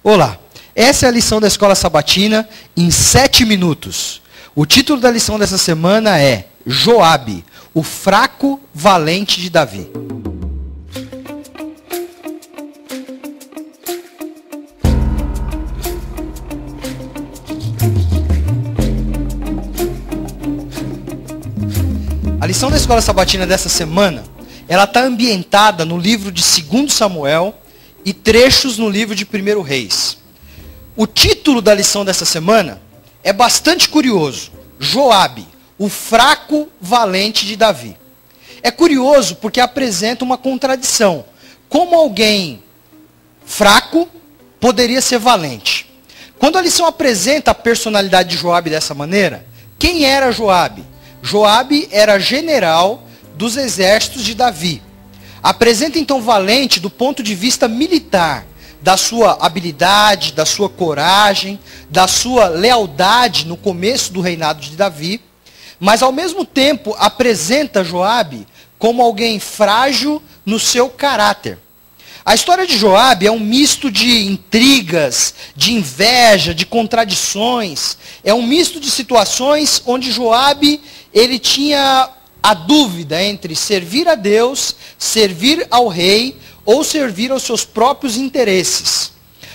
Olá, essa é a lição da Escola Sabatina em 7 minutos. O título da lição dessa semana é Joabe, o fraco valente de Davi. A lição da Escola Sabatina dessa semana, ela está ambientada no livro de 2 Samuel e trechos no livro de 1 Reis. O título da lição dessa semana é bastante curioso. Joabe, o fraco valente de Davi. É curioso porque apresenta uma contradição. Como alguém fraco poderia ser valente? Quando a lição apresenta a personalidade de Joabe dessa maneira, quem era Joabe? Joabe era general dos exércitos de Davi. Apresenta então valente do ponto de vista militar, da sua habilidade, da sua coragem, da sua lealdade no começo do reinado de Davi, mas ao mesmo tempo apresenta Joabe como alguém frágil no seu caráter. A história de Joabe é um misto de intrigas, de inveja, de contradições. É um misto de situações onde Joabe, ele tinha a dúvida entre servir a Deus, servir ao rei ou servir aos seus próprios interesses.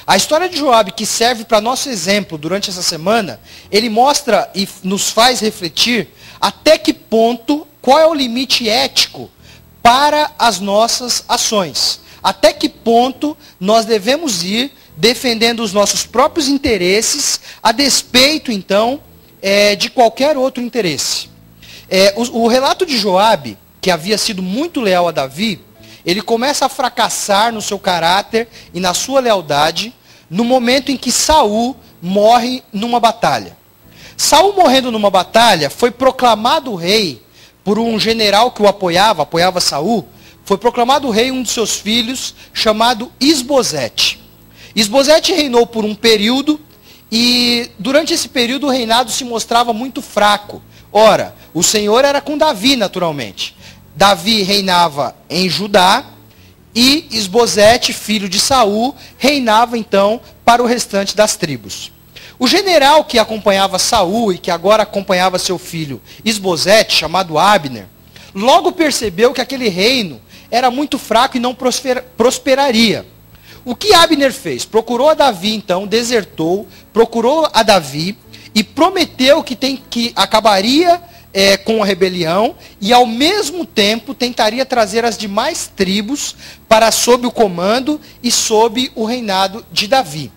A história de Joabe, que serve para nosso exemplo durante essa semana, ele mostra e nos faz refletir até que ponto, qual é o limite ético para as nossas ações. Até que ponto nós devemos ir defendendo os nossos próprios interesses, a despeito, então, de qualquer outro interesse. O relato de Joabe, que havia sido muito leal a Davi, ele começa a fracassar no seu caráter e na sua lealdade no momento em que Saul morre numa batalha. Saul morrendo numa batalha, foi proclamado rei por um general que o apoiava Saul, foi proclamado rei um dos seus filhos, chamado Isbosete. Isbosete reinou por um período, e durante esse período o reinado se mostrava muito fraco. Ora, o Senhor era com Davi, naturalmente. Davi reinava em Judá, e Isbosete, filho de Saul, reinava então para o restante das tribos. O general que acompanhava Saul e que agora acompanhava seu filho Isbosete, chamado Abner, logo percebeu que aquele reino era muito fraco e não prosperaria. O que Abner fez? Procurou a Davi, então, desertou, procurou a Davi e prometeu que acabaria com a rebelião e, ao mesmo tempo, tentaria trazer as demais tribos para sob o comando e sob o reinado de Davi.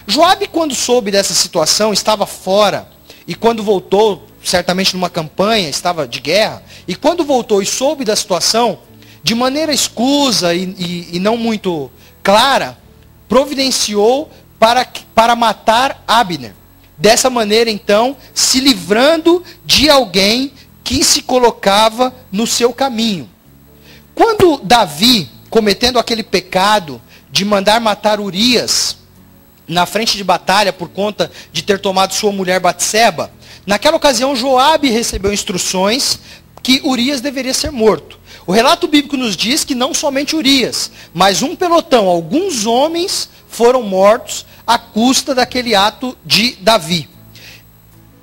Joabe, quando soube dessa situação, estava fora, e quando voltou, certamente numa campanha, estava de guerra, e quando voltou e soube da situação, de maneira escusa e não muito clara, providenciou para matar Abner. Dessa maneira, então, se livrando de alguém que se colocava no seu caminho. Quando Davi, cometendo aquele pecado de mandar matar Urias na frente de batalha por conta de ter tomado sua mulher Batseba, naquela ocasião Joabe recebeu instruções que Urias deveria ser morto. O relato bíblico nos diz que não somente Urias, mas um pelotão, alguns homens foram mortos à custa daquele ato de Davi.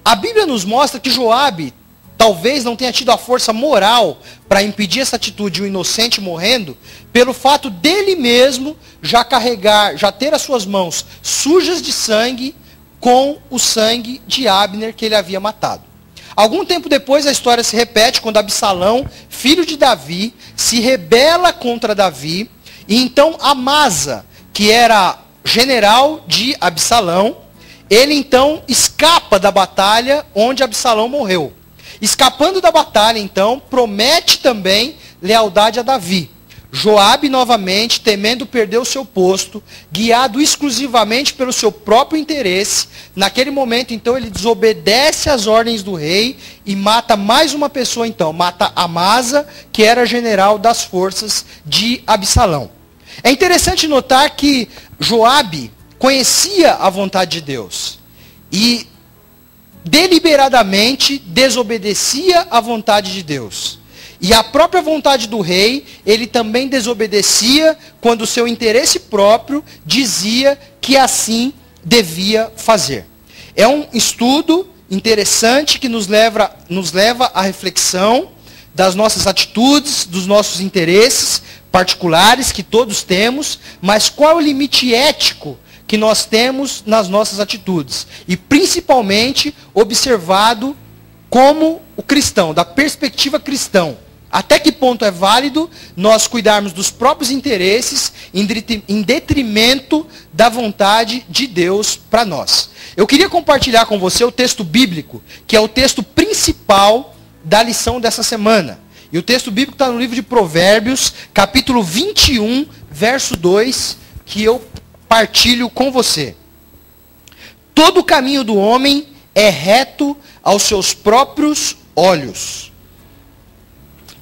A Bíblia nos mostra que Joabe talvez não tenha tido a força moral para impedir essa atitude, o inocente morrendo, pelo fato dele mesmo já ter as suas mãos sujas de sangue com o sangue de Abner que ele havia matado. Algum tempo depois a história se repete quando Absalão, filho de Davi, se rebela contra Davi, e então Amasa, que era general de Absalão, ele então escapa da batalha onde Absalão morreu. Escapando da batalha, então, promete também lealdade a Davi. Joabe, novamente, temendo perder o seu posto, guiado exclusivamente pelo seu próprio interesse, naquele momento, então, ele desobedece às ordens do rei e mata mais uma pessoa, então. Mata Amasa, que era general das forças de Absalão. É interessante notar que Joabe conhecia a vontade de Deus e deliberadamente desobedecia à vontade de Deus. E a própria vontade do rei, ele também desobedecia quando o seu interesse próprio dizia que assim devia fazer. É um estudo interessante que nos leva à reflexão das nossas atitudes, dos nossos interesses particulares que todos temos, mas qual é o limite ético que nós temos nas nossas atitudes? E principalmente observado como o cristão, da perspectiva cristã. Até que ponto é válido nós cuidarmos dos próprios interesses em detrimento da vontade de Deus para nós? Eu queria compartilhar com você o texto bíblico, que é o texto principal da lição dessa semana. E o texto bíblico está no livro de Provérbios, capítulo 21, verso 2, que eu partilho com você. Todo o caminho do homem é reto aos seus próprios olhos,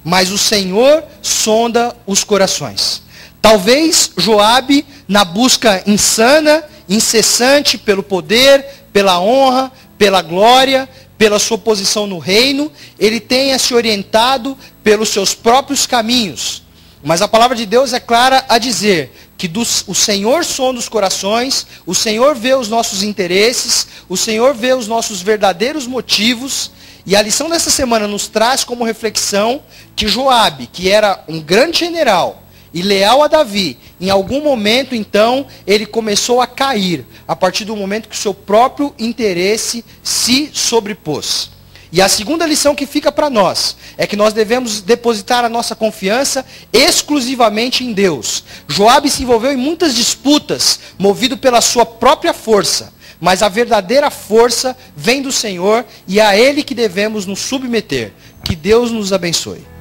mas o Senhor sonda os corações. Talvez Joabe, na busca insana, incessante pelo poder, pela honra, pela glória, pela sua posição no reino, ele tenha se orientado pelos seus próprios caminhos. Mas a palavra de Deus é clara a dizer que o Senhor sonda os corações, o Senhor vê os nossos interesses, o Senhor vê os nossos verdadeiros motivos. E a lição dessa semana nos traz como reflexão que Joabe, que era um grande general e leal a Davi, em algum momento, então, ele começou a cair, a partir do momento que o seu próprio interesse se sobrepôs. E a segunda lição que fica para nós é que nós devemos depositar a nossa confiança exclusivamente em Deus. Joabe se envolveu em muitas disputas, movido pela sua própria força. Mas a verdadeira força vem do Senhor e é a Ele que devemos nos submeter. Que Deus nos abençoe.